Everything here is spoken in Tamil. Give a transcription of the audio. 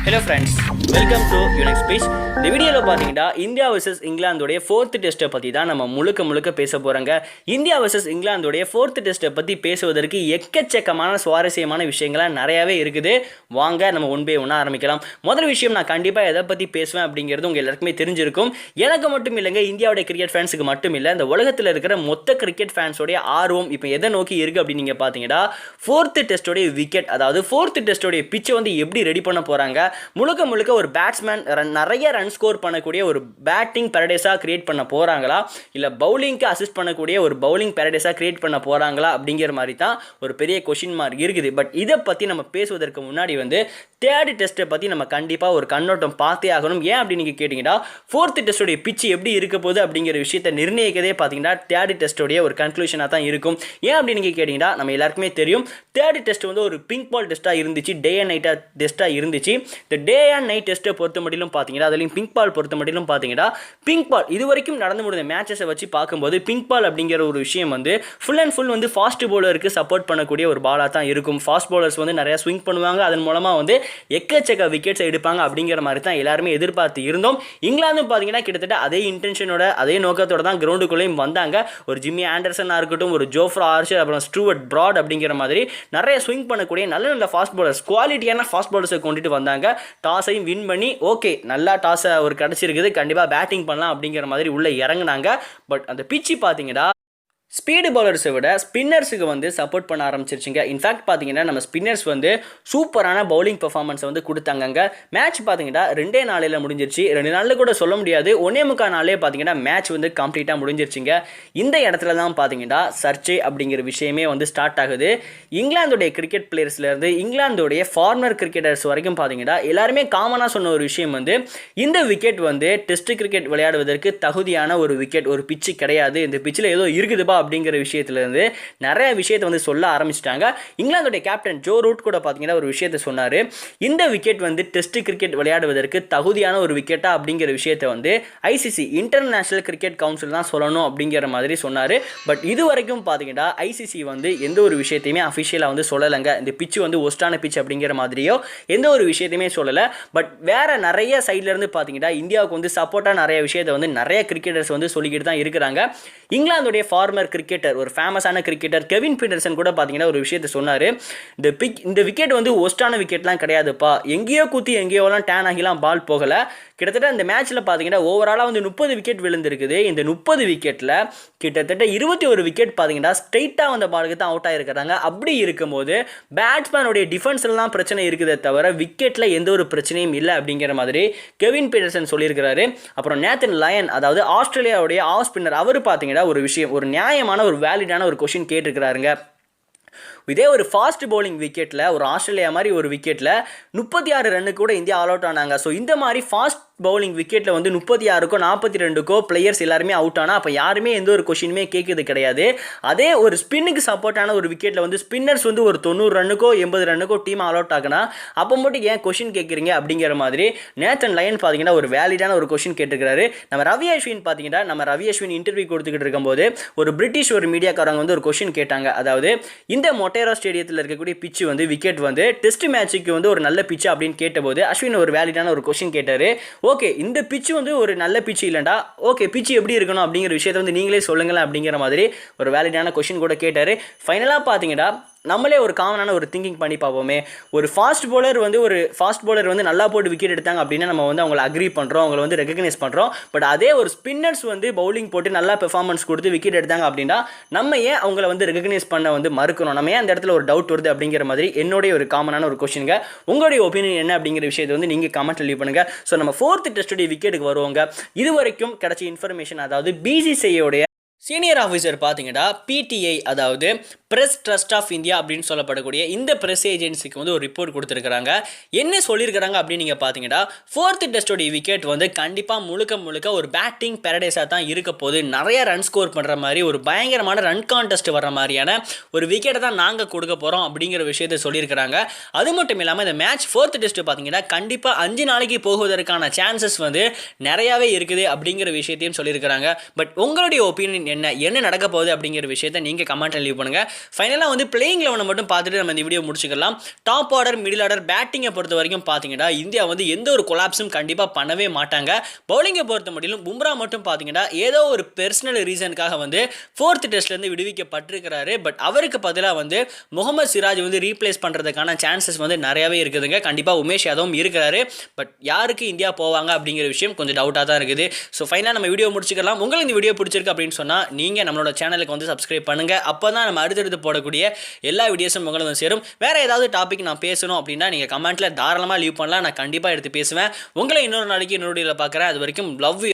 Hello friends, welcome to your next page. இந்த வீடியோவில் பார்த்தீங்கன்னா இந்தியா vs இங்கிலாந்தோடைய 4th டெஸ்ட்டை பற்றி தான் நம்ம முழுக்க பேச போகிறோங்க. இந்தியா vs இங்கிலாந்தோடைய 4th டெஸ்ட்டை பற்றி பேசுவதற்கு எக்கச்சக்கமான சுவாரஸ்யமான விஷயங்கள்லாம் நிறையாவே இருக்குது. வாங்க நம்ம ஒன் பை ஒன்னாக ஆரம்பிக்கலாம். முதல் விஷயம், நான் கண்டிப்பாக எதை பற்றி பேசுவேன் அப்படிங்கிறது உங்கள் எல்லாருக்குமே தெரிஞ்சிருக்கும். எனக்கு மட்டும் இல்லைங்க, இந்தியாவுடைய கிரிக்கெட் ஃபேன்ஸுக்கு மட்டும் இல்லை, இந்த உலகத்தில் இருக்கிற மொத்த கிரிக்கெட் ஃபேன்ஸோடைய ஆர்வம் இப்போ எதை நோக்கி இருக்குது அப்படின்னு நீங்கள் பார்த்தீங்கன்னா 4th டெஸ்ட்டோடைய விக்கெட், அதாவது 4th டெஸ்ட்டோடைய பிச்சை வந்து எப்படி ரெடி பண்ண போகிறாங்க, முழுக்க ஒரு பேட்ஸ்மேன் நிறைய ரன் ஸ்கோர் பண்ணக்கூடிய ஒரு பேட்டிங் பேரடைஸாக கிரியேட் பண்ண போகிறாங்களா, இல்லை பவுலிங்க்கு அசிஸ்ட் பண்ணக்கூடிய ஒரு பவுலிங் பேரடைஸாக கிரியேட் பண்ண போகிறாங்களா அப்படிங்கிற மாதிரி தான் ஒரு பெரிய கொஷின் மார்க் இருக்குது. பட் இதை பற்றி நம்ம பேசுவதற்கு முன்னாடி வந்து தேர்ட் டெஸ்ட்டை பற்றி நம்ம கண்டிப்பாக ஒரு கண்ணோட்டம் பார்த்தே ஆகணும். ஏன் அப்படின்னு நீங்கள் கேட்டிங்கன்னா 4th டெஸ்ட்டோடைய பிச்சு எப்படி இருக்க போகுது அப்படிங்கிற விஷயத்தை நிர்ணயிக்கதே பார்த்தீங்கன்னா தேர்ட் டெஸ்ட்டோடைய ஒரு கன்க்ளூஷனாக தான் இருக்கும். ஏன் அப்படின்னு நீங்கள் கேட்டிங்கன்னா நம்ம எல்லாருக்குமே தெரியும், தேர்ட் டெஸ்ட் வந்து ஒரு பிங்க் பால் டெஸ்ட்டாக இருந்துச்சு, டே அண்ட் நைட்டாக டெஸ்ட்டாக இருந்துச்சு. இந்த டே அண்ட் நைட் டெஸ்ட்டை பொறுத்த மட்டும் பார்த்தீங்கன்னா, அதுலேயும் பிங்க் பால் பொறுத்த மட்டும் பார்த்தீங்கன்னா, பிங்க் பால் இது வரைக்கும் நடந்து முடிந்த மேட்சஸை வச்சு பார்க்கும்போது பிங்க் பால் அப்படிங்கிற ஒரு விஷயம் வந்து ஃபுல் அண்ட் ஃபுல் வந்து ஃபாஸ்ட் பவுலருக்கு சப்போர்ட் பண்ணக்கூடிய ஒரு பாலாக தான் இருக்கும். ஃபாஸ்ட் பவுலர்ஸ் வந்து நிறையா ஸ்விங் பண்ணுவாங்க, அதன் மூலமாக வந்து எக்கச்சக்க விக்கெட்ஸை எடுப்பாங்க அப்படிங்கிற மாதிரி தான் எல்லாருமே எதிர்பார்த்து இருந்தோம். இங்கிலாந்தும் பார்த்தீங்கன்னா கிட்டத்தட்ட அதே இன்டென்ஷனோட அதே நோக்கத்தோட தான் கிரவுண்டுக்குள்ளேயும் வந்தாங்க. ஒரு ஜிம்மி ஆண்டர்சனாக இருக்கட்டும், ஒரு ஜோஃப்ரா ஆர்ச்சர், அப்புறம் ஸ்டூவர்ட் பிராட் அப்படிங்கிற மாதிரி நிறைய ஸ்விங் பண்ணக்கூடிய நல்ல ஃபாஸ்ட் பவுலர்ஸ், குவாலிட்டியான ஃபாஸ்ட் பவுலர்ஸை கொண்டுட்டு வந்தாங்க. டாஸையும் வின் பண்ணி ஓகே நல்லா டாஸை ஒரு கிடச்சிருக்குது, கண்டிப்பாக பேட்டிங் பண்ணலாம் அப்படிங்கிற மாதிரி உள்ளே இறங்குனாங்க. பட் அந்த பிச்சு பார்த்தீங்கன்னா ஸ்பீடு பவுலர்ஸை விட ஸ்பின்னர்ஸுக்கு வந்து சப்போர்ட் பண்ண ஆரம்பிச்சிருச்சுங்க. இன்ஃபேக்ட் பார்த்தீங்கன்னா நம்ம ஸ்பின்னர்ஸ் வந்து சூப்பரான பவுலிங் பெர்ஃபார்மன்ஸை வந்து கொடுத்தாங்க. மேட்ச் பார்த்தீங்கன்னா 2 நாளில் முடிஞ்சிருச்சு, 2 நாளில் கூட சொல்ல முடியாது, 1.25 நாளே பார்த்தீங்கன்னா மேட்ச் வந்து கம்ப்ளீட்டாக முடிஞ்சிருச்சுங்க. இந்த இடத்துல தான் பார்த்தீங்கன்னா சர்ச்சை அப்படிங்கிற விஷயமே வந்து ஸ்டார்ட் ஆகுது. இங்கிலாந்துடைய கிரிக்கெட் பிளேயர்ஸ்லேருந்து இங்கிலாந்துடைய ஃபார்மர் கிரிக்கெட்டர்ஸ் வரைக்கும் பார்த்தீங்கன்னா எல்லாருமே காமனாக சொன்ன ஒரு விஷயம் வந்து இந்த விக்கெட் வந்து டெஸ்ட் கிரிக்கெட் விளையாடுவதற்கு தகுதியான ஒரு விக்கெட், ஒரு பிச்சு கிடையாது, இந்த பிச்சில் ஏதோ இருக்குதுப்பா அப்படிங்கிற விஷயத்திலிருந்து நிறைய விஷயத்தை வந்து சொல்ல ஆரம்பிச்சிட்டாங்க. இங்கிலாந்துடைய கேப்டன் ஜோ ரூட் கூட பார்த்தீங்கன்னா ஒரு விஷயத்தை சொன்னார், இந்த விக்கெட் வந்து டெஸ்ட் கிரிக்கெட் விளையாடுவதற்கு தகுதியான ஒரு விக்கெட்டா அப்படிங்கிற விஷயத்தை வந்து ஐசிசி இன்டர்நேஷனல் கிரிக்கெட் கவுன்சில் தான் சொல்லணும் அப்படிங்கிற மாதிரி சொன்னார். பட் இது வரைக்கும் பார்த்தீங்கன்னா ஐசிசி வந்து எந்த ஒரு விஷயத்தையுமே அஃபிஷியலாக வந்து சொல்லலைங்க. இந்த பிச்சு வந்து ஒஸ்டான பிச் அப்படிங்கிற மாதிரியோ எந்த ஒரு விஷயத்தையுமே சொல்லலை. பட் வேற நிறைய சைட்லேருந்து பார்த்தீங்கன்னா இந்தியாவுக்கு வந்து சப்போர்ட்டாக நிறைய விஷயத்தை வந்து நிறைய கிரிக்கெட்டர்ஸ் வந்து சொல்லிக்கிட்டு தான் இருக்கிறாங்க. இங்கிலாந்துடைய ஃபார்மர் கிரிக்கெட்டர், ஒரு ஃபேமஸான கிரிக்கெட்டர் கெவின் பீட்டர்சன் கூட பார்த்தீங்கன்னா ஒரு விஷயத்தை சொன்னார், இந்த விக்கெட் வந்து ஒஸ்டான விக்கெட்லாம் கிடையாதுப்பா, எங்கேயோ குத்தி எங்கேயோலாம் டேன் ஆகிலாம் பால் போகலை. கிட்டத்தட்ட இந்த மேட்ச்சில் பார்த்தீங்கன்னா ஓவராலாக வந்து 30 விக்கெட் விழுந்திருக்குது. இந்த 30 விக்கெட்டில் கிட்டத்தட்ட 21 விக்கெட் பார்த்தீங்கன்னா ஸ்ட்ரைட்டாக வந்த பாலுக்கு தான் அவுட் ஆகிருக்கிறாங்க. அப்படி இருக்கும்போது பேட்ஸ்மேனுடைய டிஃபென்ஸ்லாம் பிரச்சனை இருக்குதே தவிர விக்கெட்டில் எந்த ஒரு பிரச்சனையும் இல்லை அப்படிங்கிற மாதிரி கெவின் பீட்டர்சன் சொல்லியிருக்கிறாரு. அப்புறம் நேத்தன் லயன், அதாவது ஆஸ்திரேலியாவுடைய ஆஃப் ஸ்பின்னர், அவர் பார்த்தீங்கன்னா ஒரு விஷயம், ஒரு நியாயமான ஒரு வேலிடான ஒரு கொஸ்டின் கேட்டிருக்கிறாருங்க. இதே ஒரு ஃபாஸ்ட் பவுலிங் விக்கெட்டில், ஒரு ஆஸ்திரேலியா மாதிரி ஒரு விக்கெட்டில் 36 ரன்னு கூட இந்தியா ஆல் அவுட் ஆனாங்க. ஸோ இந்த மாதிரி ஃபாஸ்ட் பவுலிங் விக்கெட்டில் வந்து 36க்கோ 42க்கோ பிளேயர்ஸ் எல்லாருமே அவுட் ஆனால் அப்போ யாருமே எந்த ஒரு கொஷினுமே கேட்குறது கிடையாது. அதே ஒரு ஸ்பின்னுக்கு சப்போர்ட்டான ஒரு விக்கெட்டில் வந்து ஸ்பின்னர்ஸ் வந்து ஒரு 90 ரன்னுக்கோ 80 ரன்னுக்கோ டீம் ஆல் அவுட் ஆகுனா அப்போ மட்டும் ஏன் கொஷின் கேட்குறீங்க அப்படிங்கிற மாதிரி நேத்தன் லயன் பார்த்தீங்கன்னா ஒரு வேலிடான ஒரு கொஷின் கேட்டிருக்கிறாரு. நம்ம ரவி அஸ்வின் பார்த்தீங்கன்னா ரவி அஸ்வின் இன்டர்வியூ கொடுத்துக்கிட்டு இருக்கும்போது ஒரு பிரிட்டிஷ் ஒரு மீடியாக்காரங்க வந்து ஒரு கொஷின் கேட்டாங்க, அதாவது இந்த மொட்டேரா ஸ்டேடியத்தில் இருக்கக்கூடிய பிச்சு வந்து விக்கெட் வந்து டெஸ்ட் மேட்சுக்கு வந்து ஒரு நல்ல பிச்சு அப்படின்னு கேட்டபோது அஸ்வின் ஒரு வேலிடான ஒரு கொஷின் கேட்டார். ஓகே, இந்த பிச்சு வந்து ஒரு நல்ல பிச்சு இல்லைண்டா, ஓகே பிச்சு எப்படி இருக்கணும் அப்படிங்கிற விஷயத்தை வந்து நீங்களே சொல்லுங்களேன் அப்படிங்கிற மாதிரி ஒரு வேலிடான கொஷின் கூட கேட்டார். ஃபைனலாக பார்த்தீங்கன்னா நம்மளே ஒரு காமனான ஒரு திங்கிங் பண்ணி பார்ப்போமே, ஒரு ஃபாஸ்ட் பவுலர் வந்து நல்லா போட்டு விக்கெட் எடுத்தாங்க அப்படின்னா நம்ம வந்து அவங்களை அக்ரி பண்ணுறோம், அவங்களை வந்து ரெகக்னைஸ் பண்ணுறோம். பட் அதே ஒரு ஸ்பின்னர்ஸ் வந்து பவுலிங் போட்டு நல்லா பெர்ஃபார்மன்ஸ் கொடுத்து விக்கெட் எடுத்தாங்க அப்படின்னா நம்ம ஏன் அவங்கள வந்து ரெகக்னைஸ் பண்ண வந்து மறுக்கணும், நம்ம ஏன் அந்த இடத்துல ஒரு டவுட் வருது அப்படிங்கிற மாதிரி என்னுடைய ஒரு காமனான ஒரு கொஸ்டினுங்க. உங்களுடைய ஒப்பீனியன் என்ன அப்படிங்கிற விஷயத்தை வந்து நீங்கள் கமெண்ட் லீவ் பண்ணுங்கள். ஸோ நம்ம 4th டெஸ்ட்டுடைய விக்கெட்டுக்கு வருவாங்க. இது வரைக்கும் கிடைச்ச இன்ஃபர்மேஷன், அதாவது பிசிசிஐயோடைய சீனியர் ஆஃபீஸர் பார்த்தீங்கன்னா பிடிஐ, அதாவது பிரஸ் ட்ரஸ்ட் ஆஃப் இந்தியா அப்படின்னு சொல்லப்படக்கூடிய இந்த பிரஸ் ஏஜென்சிக்கு வந்து ஒரு ரிப்போர்ட் கொடுத்துருக்காங்க. என்ன சொல்லியிருக்கிறாங்க அப்படின்னு நீங்கள் பார்த்தீங்கன்னா 4th டெஸ்டோடைய விக்கெட் வந்து கண்டிப்பாக முழுக்க ஒரு பேட்டிங் பேரடைஸாக தான் இருக்க போது, நிறைய ரன் ஸ்கோர் பண்ணுற மாதிரி ஒரு பயங்கரமான ரன் கான்டெஸ்ட் வர்ற மாதிரியான ஒரு விக்கெட்டை தான் நாங்கள் கொடுக்க போகிறோம் அப்படிங்கிற விஷயத்தை சொல்லியிருக்கிறாங்க. அது மட்டும் இல்லாமல் இந்த மேட்ச் 4th டெஸ்ட் பார்த்தீங்கன்னா கண்டிப்பாக 5 நாளைக்கு போகுவதற்கான சான்சஸ் வந்து நிறையாவே இருக்குது அப்படிங்கிற விஷயத்தையும் சொல்லியிருக்கிறாங்க. பட் உங்களுடைய ஒப்பீனியன் என்ன நடக்க போகுது அப்படிங்கிற விஷயத்தை நீங்கள் கமெண்ட்டில் லீவ் பண்ணுங்கள். ஃபைனலாக வந்து பிளேயிங் லெவனை மட்டும் பார்த்துட்டு நம்ம இந்த வீடியோ முடிச்சுக்கலாம். டாப் ஆர்டர், மிடில் ஆர்டர், பேட்டிங்கை பொறுத்த வரைக்கும் பார்த்தீங்கன்னா இந்தியா வந்து எந்த ஒரு கொலாப்ஸும் கண்டிப்பாக பண்ணவே மாட்டாங்க. பவுலிங்கை பொறுத்த முடியும் பும்ரா மட்டும் பார்த்தீங்கன்னா ஏதோ ஒரு பெர்சனல் ரீசனுக்காக வந்து 4th டெஸ்ட்லேருந்து விடுவிக்கப்பட்டிருக்கிறாரு. பட் அவருக்கு பதிலாக வந்து முகமது சிராஜ் வந்து ரீப்ளேஸ் பண்ணுறதுக்கான சான்சஸ் வந்து நிறையவே இருக்குதுங்க. கண்டிப்பாக உமேஷ் யாதவும் இருக்கிறாரு. பட் யாருக்கு இந்தியா போவாங்க அப்படிங்கிற விஷயம் கொஞ்சம் டவுட்டாக தான் இருக்குது. ஸோ ஃபைனலாக நம்ம வீடியோ முடிச்சுக்கலாம். உங்களுக்கு இந்த வீடியோ பிடிச்சிருக்கு அப்படின்னு சொன்னால் நீங்கள் நம்மளோட சேனலுக்கு வந்து சப்ஸ்கிரைப் பண்ணுங்கள். அப்போ தான் நம்ம அடுத்தடுத்து போடக்கூடிய எல்லா வீடியோஸும் உங்களுக்கு வந்து சேரும். வேறு ஏதாவது டாபிக் நான் பேசணும் அப்படின்னா நீங்கள் கமெண்ட்டில் தாராளமாக லீவ் பண்ணலாம். நான் கண்டிப்பாக எடுத்து பேசுவேன். உங்களை இன்னொரு நாளைக்கு இன்னொரு வீடியோவில் பார்க்குறேன். அது வரைக்கும் லவ் யூ.